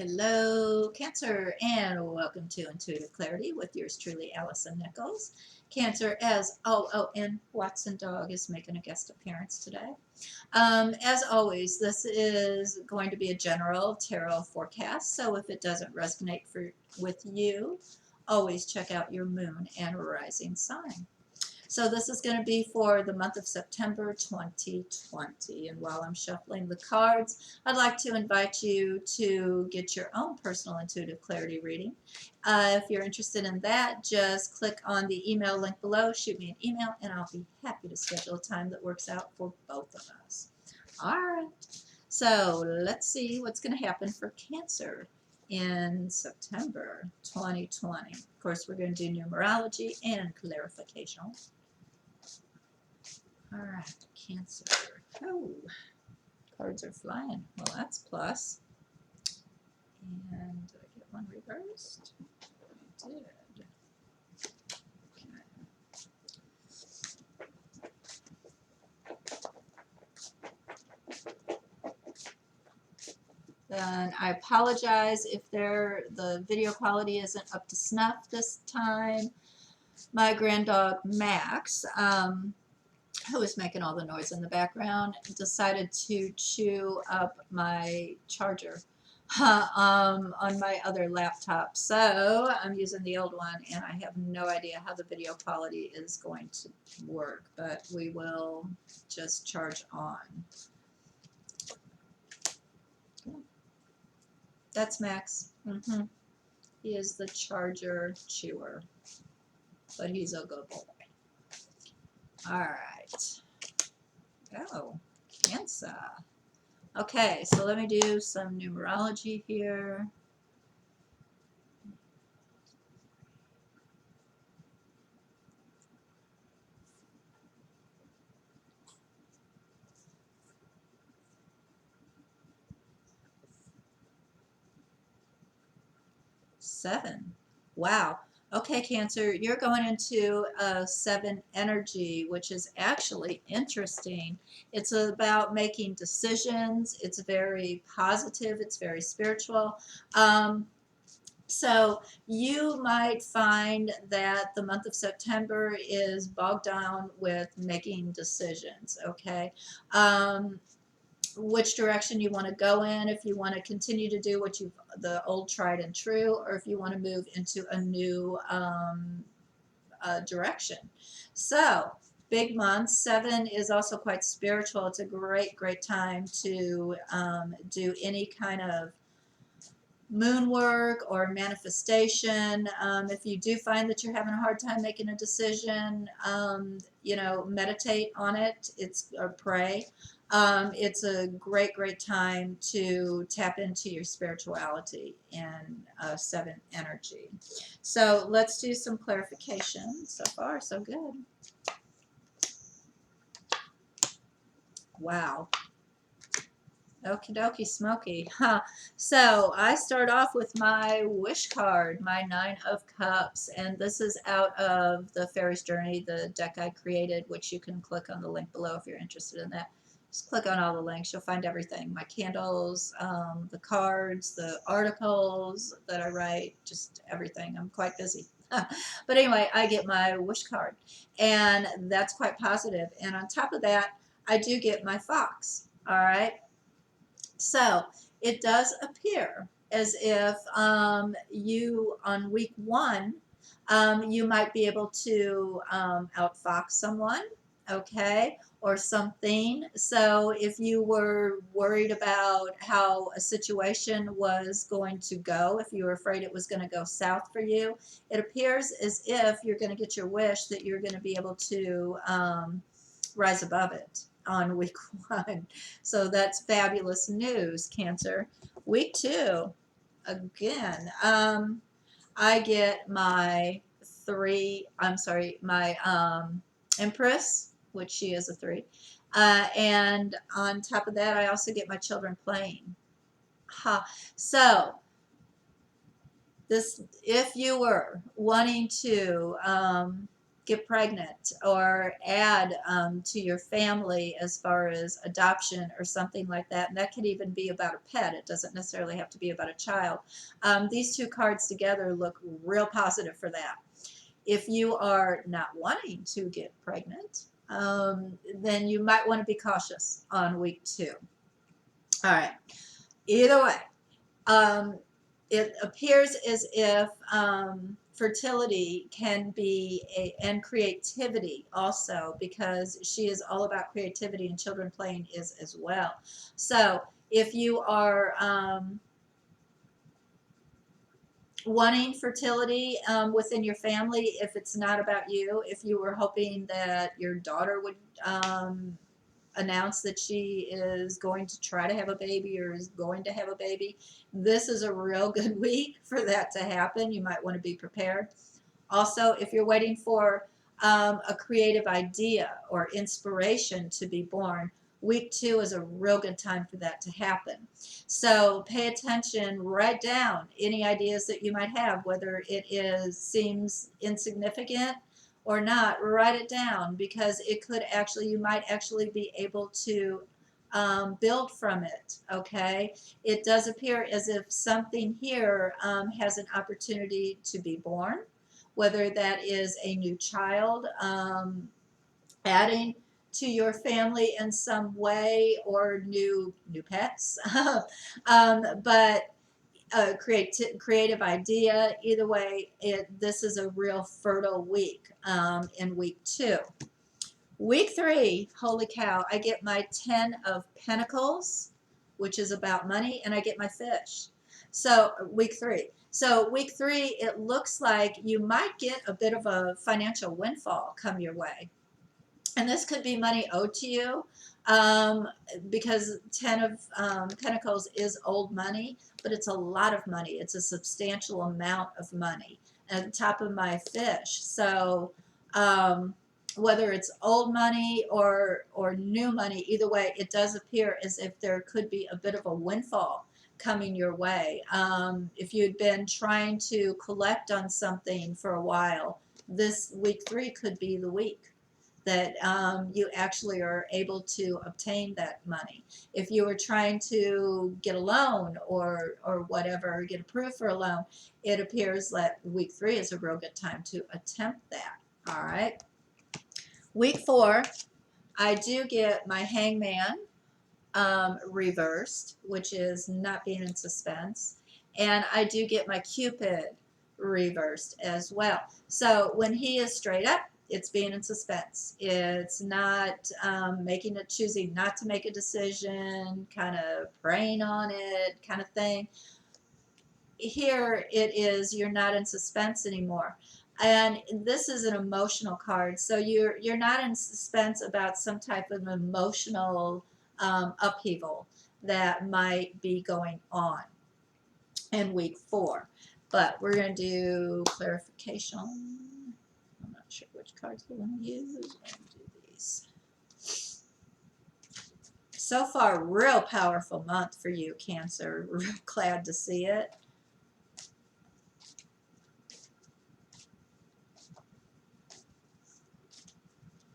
Hello, Cancer, and welcome to Intuitive Clarity with yours truly, Allison Nichols. Cancer, and Watson Dog is making a guest appearance today. As always, this is going to be a general tarot forecast, so if it doesn't resonate with you, always check out your moon and rising sign. So this is going to be for the month of September 2020. And while I'm shuffling the cards, I'd like to invite you to get your own personal intuitive clarity reading. If you're interested in that, just click on the email link below, shoot me an email, and I'll be happy to schedule a time that works out for both of us. All right. So let's see what's going to happen for Cancer in September 2020. Of course, we're going to do numerology and clarification. All right, Cancer. Oh, cards are flying. Well, that's plus. And did I get one reversed? I did. Okay. And I apologize if the video quality isn't up to snuff this time. My granddog Max, who is making all the noise in the background, decided to chew up my charger on my other laptop. So I'm using the old one, and I have no idea how the video quality is going to work, but we will just charge on. That's Max. He is the charger chewer, but he's a good boy. All right. Oh, Cancer. Okay, so let me do some numerology here. Seven. Wow. Okay, Cancer, you're going into a 7 energy, which is actually interesting. It's about making decisions. It's very positive. It's very spiritual. So you might find that the month of September is bogged down with making decisions, okay? Which direction you want to go in, if you want to continue to do the old tried and true, or if you want to move into a new direction. So big month. 7 is also quite spiritual. It's a great time to do any kind of moon work or manifestation. If you do find that you're having a hard time making a decision, meditate on it. Or pray. It's a great time to tap into your spirituality and 7 energy. So let's do some clarification. So far, so good. Wow. Okie dokie smoky. Huh. So I start off with my wish card, my 9 of Cups, and this is out of the Fairy's Journey, the deck I created, which you can click on the link below if you're interested in that. Just click on all the links. You'll find everything. My candles, the cards, the articles that I write, just everything. I'm quite busy. But anyway, I get my wish card, and that's quite positive. And on top of that, I do get my fox. All right. So it does appear as if you, on week 1, you might be able to outfox someone, okay, or something. So if you were worried about how a situation was going to go, if you were afraid it was going to go south for you, it appears as if you're going to get your wish that you're going to be able to rise above it on week 1. So that's fabulous news, Cancer. Week 2, again, I get my Empress, which she is a 3. And on top of that, I also get my children playing. So this, if you were wanting to get pregnant or add to your family as far as adoption or something like that. And that could even be about a pet. It doesn't necessarily have to be about a child. These two cards together look real positive for that. If you are not wanting to get pregnant, then you might want to be cautious on week 2. All right. Either way, um, it appears as if fertility can be and creativity also, because she is all about creativity, and children playing is as well. So if you are wanting fertility within your family, if it's not about you, if you were hoping that your daughter would announce that she is going to try to have a baby or is going to have a baby, this is a real good week for that to happen. You might want to be prepared. Also, if you're waiting for a creative idea or inspiration to be born, week 2 is a real good time for that to happen. So pay attention, write down any ideas that you might have, whether it seems insignificant or not. Write it down, because it could actually, you might actually be able to build from it. Okay, it does appear as if something here has an opportunity to be born, whether that is a new child adding to your family in some way, or new pets. But creative idea. Either way, this is a real fertile week in week 2. Week 3, holy cow, I get my 10 of Pentacles, which is about money, and I get my fish. So week 3. So week 3, it looks like you might get a bit of a financial windfall come your way. And this could be money owed to you, because 10 of Pentacles is old money, but it's a lot of money. It's a substantial amount of money at the top of my fish. So whether it's old money or new money, either way, it does appear as if there could be a bit of a windfall coming your way. If you'd been trying to collect on something for a while, this week 3 could be the week that you actually are able to obtain that money. If you were trying to get a loan or whatever, get approved for a loan, it appears that week 3 is a real good time to attempt that. All right. Week 4, I do get my Hangman reversed, which is not being in suspense, and I do get my Cupid reversed as well. So when he is straight up, it's being in suspense. It's not choosing not to make a decision, kind of praying on it, kind of thing. Here it is, you're not in suspense anymore. And this is an emotional card, so you're not in suspense about some type of emotional upheaval that might be going on in week 4. But we're going to do clarification. I'm not sure which cards we want to use. We're going to do these. So far, real powerful month for you, Cancer. Real glad to see it.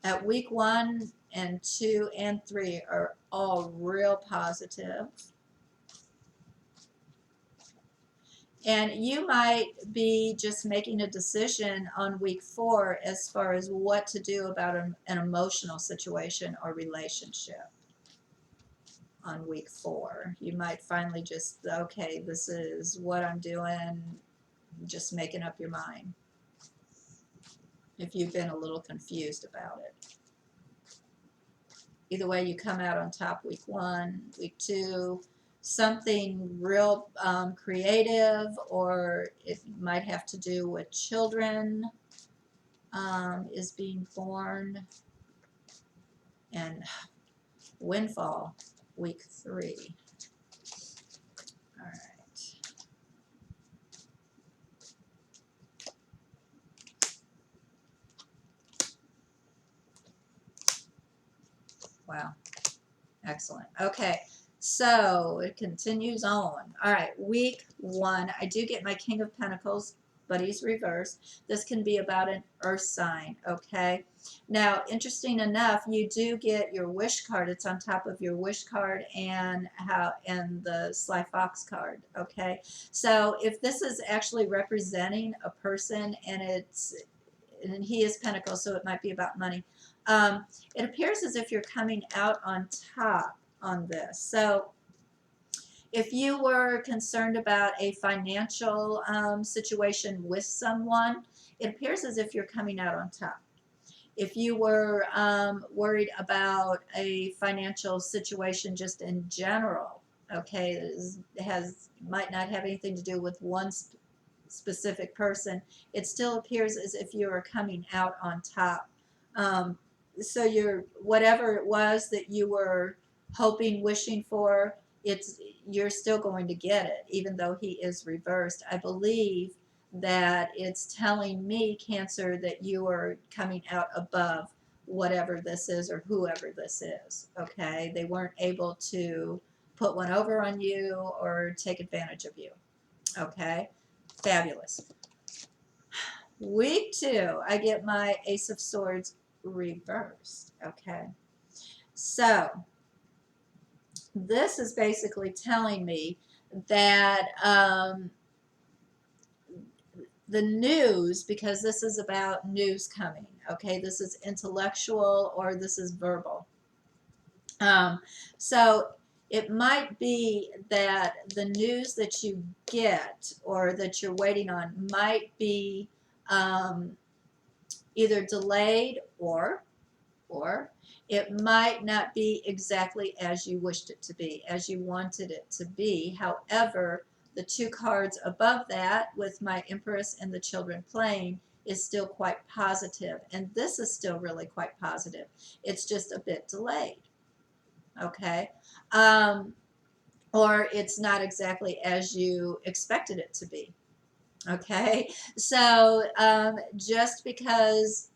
At week 1 and 2 and 3 are all real positive. And you might be just making a decision on week 4 as far as what to do about an emotional situation or relationship on week 4. You might finally just, okay, this is what I'm doing, just making up your mind, if you've been a little confused about it. Either way, you come out on top week 1, week 2, something real creative, or it might have to do with children is being born. And windfall, week 3. All right. Wow. Excellent. Okay. So it continues on. All right. Week 1, I do get my King of Pentacles but he's reversed. This can be about an earth sign, okay? Now, interesting enough, you do get your wish card. It's on top of your wish card and the Sly Fox card, okay? So if this is actually representing a person and he is Pentacles, so it might be about money. It appears as if you're coming out on top on this. So if you were concerned about a financial situation with someone, it appears as if you're coming out on top. If you were worried about a financial situation just in general, okay, might not have anything to do with one specific person, it still appears as if you are coming out on top. So whatever it was that you were hoping, wishing for, you're still going to get it, even though he is reversed. I believe that it's telling me, Cancer, that you are coming out above whatever this is or whoever this is. Okay, they weren't able to put one over on you or take advantage of you. Okay, fabulous. Week 2, I get my Ace of Swords reversed. Okay, so this is basically telling me that the news, because this is about news coming, okay, this is intellectual or this is verbal. So it might be that the news that you get or that you're waiting on might be either delayed or it might not be exactly as you wished it to be, as you wanted it to be. However, the 2 cards above that with my Empress and the children playing is still quite positive, and this is still really quite positive. It's just a bit delayed, okay? Or it's not exactly as you expected it to be, okay? So just because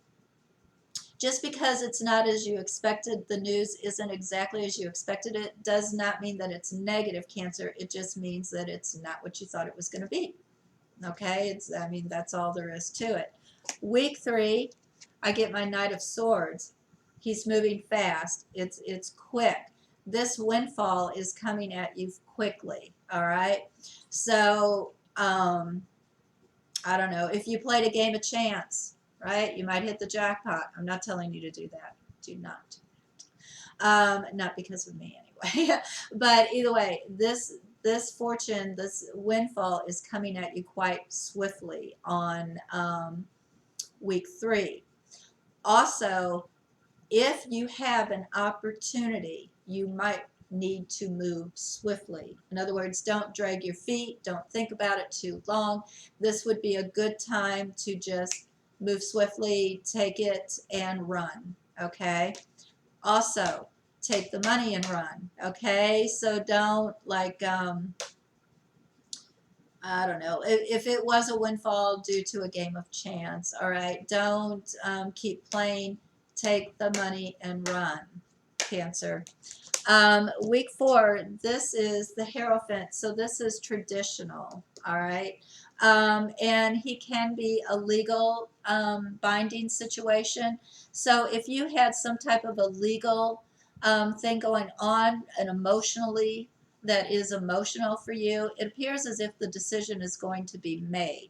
it's not as you expected, the news isn't exactly as you expected it, does not mean that it's negative, Cancer. It just means that it's not what you thought it was going to be. Okay? I mean, that's all there is to it. Week 3, I get my Knight of Swords. He's moving fast. It's quick. This windfall is coming at you quickly, all right? So, I don't know. If you played a game of chance, right? You might hit the jackpot. I'm not telling you to do that. Do not. Not because of me anyway. But either way, this fortune, this windfall is coming at you quite swiftly on week 3. Also, if you have an opportunity, you might need to move swiftly. In other words, don't drag your feet. Don't think about it too long. This would be a good time to just move swiftly, take it, and run. Okay? Also, take the money and run. Okay? So don't, like, I don't know, if it was a windfall due to a game of chance, all right, don't keep playing. Take the money and run, Cancer. Week 4, this is the Hierophant, so this is traditional, all right? And he can be a legal binding situation. So if you had some type of a legal thing going on and emotionally that is emotional for you, it appears as if the decision is going to be made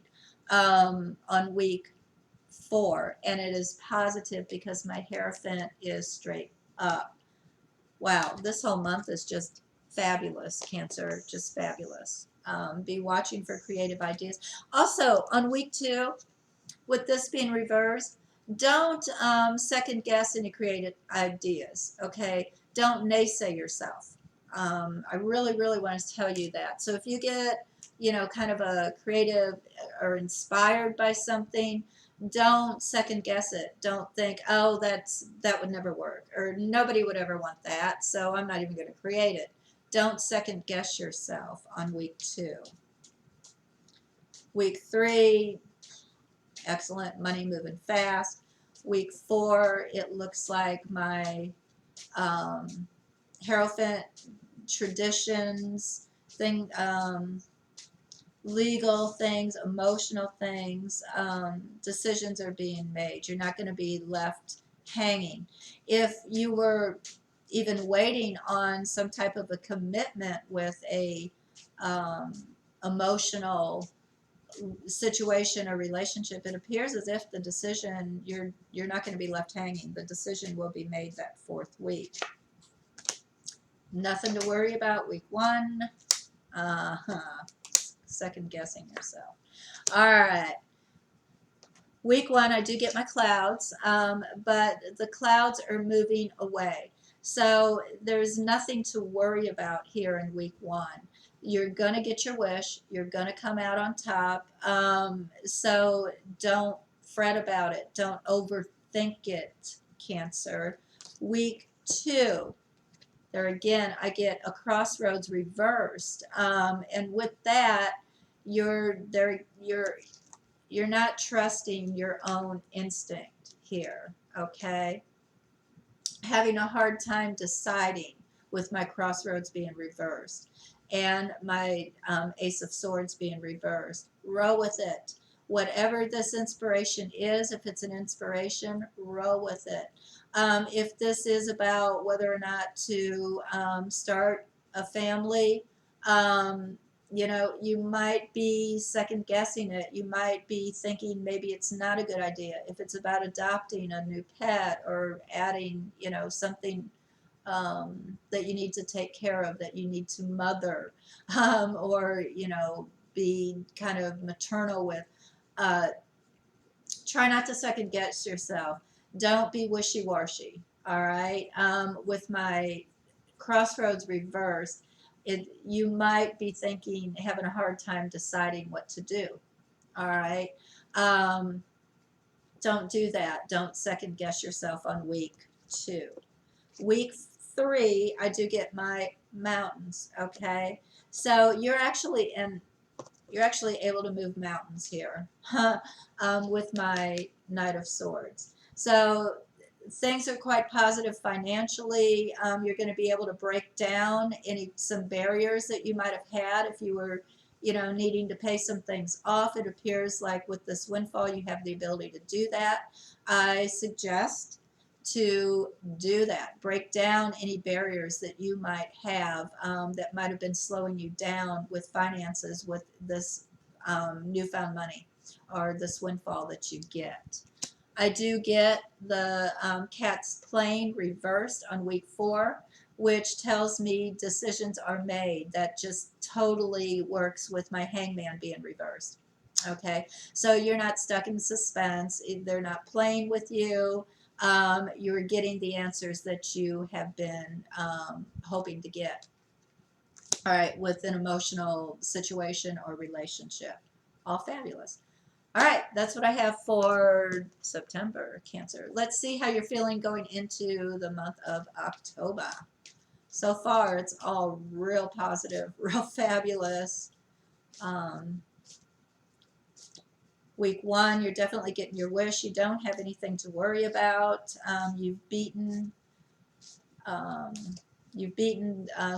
on week 4, and it is positive because my Hierophant is straight up. Wow, this whole month is just fabulous, Cancer, just fabulous. Be watching for creative ideas. Also, on week 2, with this being reversed, don't second guess any creative ideas, okay? Don't naysay yourself. I really, really want to tell you that. So if you get, kind of a creative or inspired by something, don't second guess it. Don't think, oh, that would never work, or nobody would ever want that, so I'm not even going to create it. Don't second guess yourself on week 2. Week 3, excellent, money moving fast. Week 4, it looks like my Hierophant traditions thing, legal things, emotional things, decisions are being made. You're not going to be left hanging. If you were even waiting on some type of a commitment with a um, emotional situation or relationship, it appears as if the decision, you're not going to be left hanging. The decision will be made that fourth week. Nothing to worry about week one. Second guessing yourself. All right. Week one, I do get my clouds, but the clouds are moving away. So there's nothing to worry about here in week one. You're going to get your wish. You're going to come out on top. So don't fret about it. Don't overthink it, Cancer. Week two, there again, I get a crossroads reversed. And with that, you're there, you're not trusting your own instinct here, okay? Having a hard time deciding with my crossroads being reversed and my Ace of Swords being reversed. Roll with it. Whatever this inspiration is, if it's an inspiration, roll with it. If this is about whether or not to start a family, you know, you might be second guessing it. You might be thinking maybe it's not a good idea. If it's about adopting a new pet or adding, you know, something that you need to take care of, that you need to mother, or, you know, be kind of maternal with, uh, try not to second guess yourself. Don't be wishy-washy. All right. With my crossroads reversed, you might be thinking, having a hard time deciding what to do. All right. Um, don't do that. Don't second guess yourself on week two. Week three, I do get my mountains. Okay. So you're actually able to move mountains here with my Knight of Swords. So things are quite positive financially. You're going to be able to break down some barriers that you might have had if you were, you know, needing to pay some things off. It appears like with this windfall, you have the ability to do that. I suggest to do that. Break down any barriers that you might have that might have been slowing you down with finances with this newfound money or this windfall that you get. I do get the cat's plane reversed on week four, which tells me decisions are made. That just totally works with my hangman being reversed. Okay, so you're not stuck in suspense. They're not playing with you. You're getting the answers that you have been hoping to get. All right, with an emotional situation or relationship. All fabulous. All right, that's what I have for September, Cancer. Let's see how you're feeling going into the month of October. So far, it's all real positive, real fabulous. Um, Week one, you're definitely getting your wish. You don't have anything to worry about. Um, you've beaten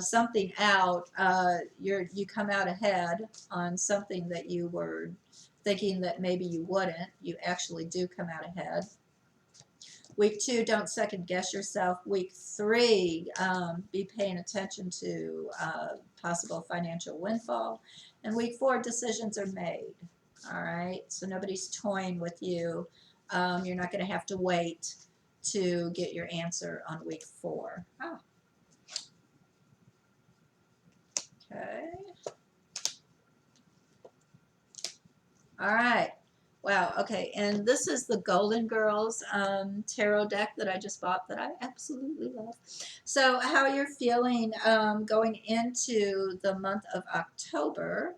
something out. You come out ahead on something that you were thinking that maybe you wouldn't. You actually do come out ahead. Week two, don't second guess yourself. Week three, be paying attention to possible financial windfall. And week four, decisions are made. All right, so nobody's toying with you. You're not going to have to wait to get your answer on week four. Oh, okay. All right. Wow. Okay. And this is the Golden Girls tarot deck that I just bought that I absolutely love. So, how you're feeling going into the month of October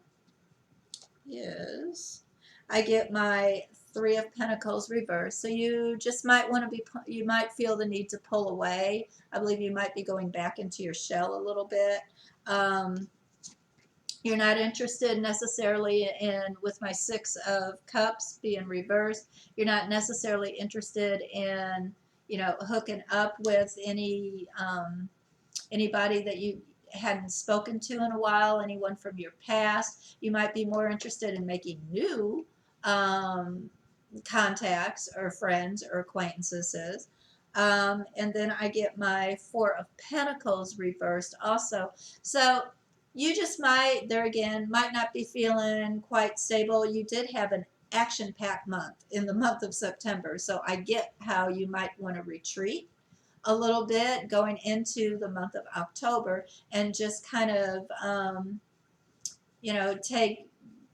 is I get my Three of Pentacles reversed. So, you just might want to you might feel the need to pull away. I believe you might be going back into your shell a little bit. You're not interested necessarily in, with my Six of Cups being reversed, you're not necessarily interested in, you know, hooking up with anybody that you hadn't spoken to in a while, anyone from your past. You might be more interested in making new um, contacts or friends or acquaintances. And then I get my Four of Pentacles reversed also. So you just might, there again, might not be feeling quite stable. You did have an action-packed month in the month of September. So I get how you might want to retreat a little bit going into the month of October and just kind of,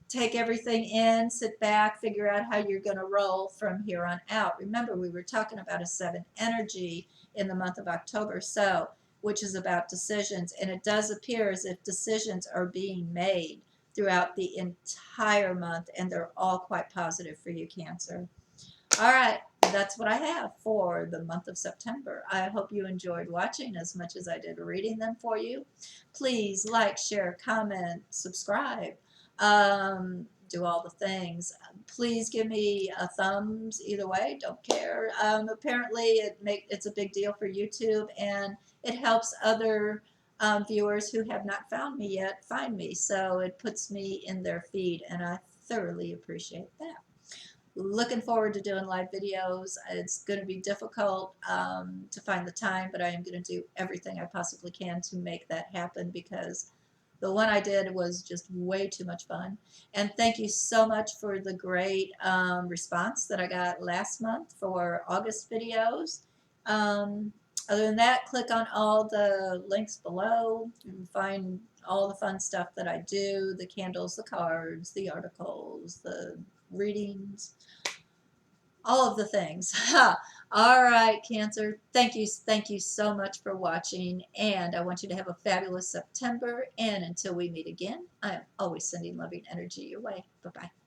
take everything in, sit back, figure out how you're going to roll from here on out. Remember, we were talking about a 7 energy in the month of October, so which is about decisions, and it does appear as if decisions are being made throughout the entire month, and they're all quite positive for you, Cancer. All right, that's what I have for the month of September. I hope you enjoyed watching as much as I did reading them for you. Please like, share, comment, subscribe, do all the things. Please give me a thumbs either way. Don't care. Apparently, it's a big deal for YouTube, and it helps other viewers who have not found me yet find me. So it puts me in their feed, and I thoroughly appreciate that. Looking forward to doing live videos. It's going to be difficult to find the time, but I am going to do everything I possibly can to make that happen because the one I did was just way too much fun. And thank you so much for the great response that I got last month for August videos. Other than that, click on all the links below and find all the fun stuff that I do, the candles, the cards, the articles, the readings, all of the things. All right, Cancer. Thank you so much for watching, and I want you to have a fabulous September. And until we meet again, I am always sending loving energy your way. Bye-bye.